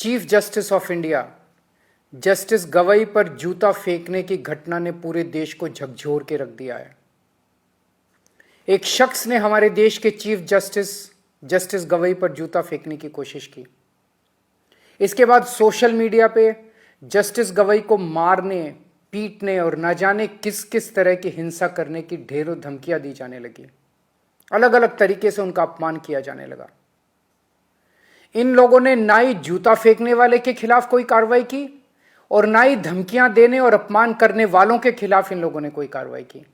Chief justice of India justice Gavai पर जूता फेंकने की घटना ने पूरे देश को झकझोर के रख दिया है। एक शख्स ने हमारे देश के चीफ जस्टिस गवई पर जूता फेंकने की कोशिश की। इसके बाद सोशल मीडिया पे जस्टिस गवई को मारने, पीटने और न जाने किस किस तरह की हिंसा करने की ढेरों धमकियां दी जाने लगी। अलग अलग तरीके से उनका अपमान किया जाने लगा। इन लोगों ने ना ही जूता फेंकने वाले के खिलाफ कोई कार्रवाई की और ना ही धमकियां देने और अपमान करने वालों के खिलाफ इन लोगों ने कोई कार्रवाई की।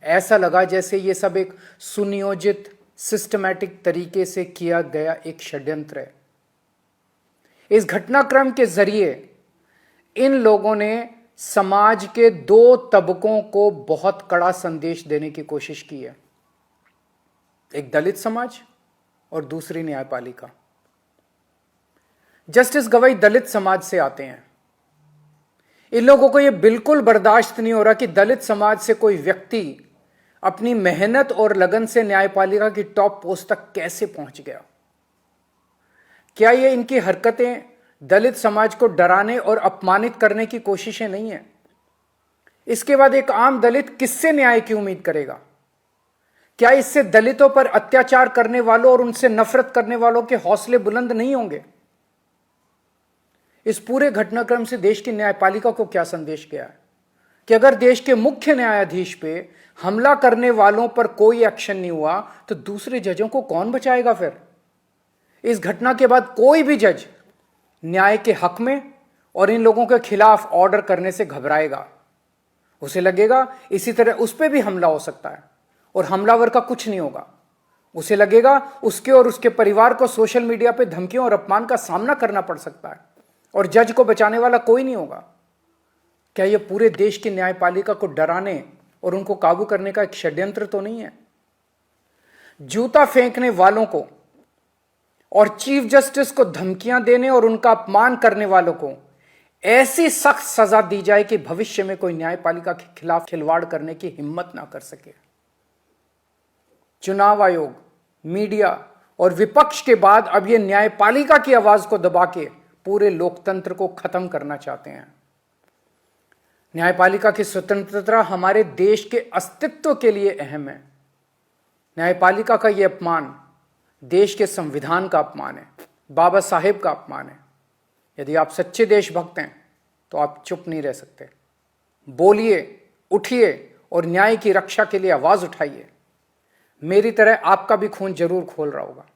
ऐसा लगा जैसे ये सब एक सुनियोजित, सिस्टमैटिक तरीके से किया गया एक षड्यंत्र है। इस घटनाक्रम के जरिए इन लोगों ने समाज के दो तबकों को बहुत कड़ा संदेश देने की कोशिश की है, एक दलित समाज और दूसरी न्यायपालिका। जस्टिस गवई दलित समाज से आते हैं। इन लोगों को यह बिल्कुल बर्दाश्त नहीं हो रहा कि दलित समाज से कोई व्यक्ति अपनी मेहनत और लगन से न्यायपालिका की टॉप पोस्ट तक कैसे पहुंच गया। क्या ये इनकी हरकतें दलित समाज को डराने और अपमानित करने की कोशिशें नहीं है? इसके बाद एक आम दलित किससे न्याय की उम्मीद करेगा? क्या इससे दलितों पर अत्याचार करने वालों और उनसे नफरत करने वालों के हौसले बुलंद नहीं होंगे? इस पूरे घटनाक्रम से देश की न्यायपालिका को क्या संदेश गया है कि अगर देश के मुख्य न्यायाधीश पे हमला करने वालों पर कोई एक्शन नहीं हुआ तो दूसरे जजों को कौन बचाएगा? फिर इस घटना के बाद कोई भी जज न्याय के हक में और इन लोगों के खिलाफ ऑर्डर करने से घबराएगा। उसे लगेगा इसी तरह उस पर भी हमला हो सकता है और हमलावर का कुछ नहीं होगा। उसे लगेगा उसके और उसके परिवार को सोशल मीडिया पे धमकियों और अपमान का सामना करना पड़ सकता है और जज को बचाने वाला कोई नहीं होगा। क्या यह पूरे देश की न्यायपालिका को डराने और उनको काबू करने का एक षड्यंत्र तो नहीं है? जूता फेंकने वालों को और चीफ जस्टिस को धमकियां देने और उनका अपमान करने वालों को ऐसी सख्त सजा दी जाए कि भविष्य में कोई न्यायपालिका के खिलाफ खिलवाड़ करने की हिम्मत ना कर सके। चुनाव आयोग, मीडिया और विपक्ष के बाद अब यह न्यायपालिका की आवाज को दबा के पूरे लोकतंत्र को खत्म करना चाहते हैं। न्यायपालिका की स्वतंत्रता हमारे देश के अस्तित्व के लिए अहम है। न्यायपालिका का यह अपमान देश के संविधान का अपमान है, बाबा साहेब का अपमान है। यदि आप सच्चे देशभक्त हैं तो आप चुप नहीं रह सकते। बोलिए, उठिए और न्याय की रक्षा के लिए आवाज उठाइए। मेरी तरह आपका भी खून जरूर खोल रहा होगा।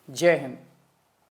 जय हिंद।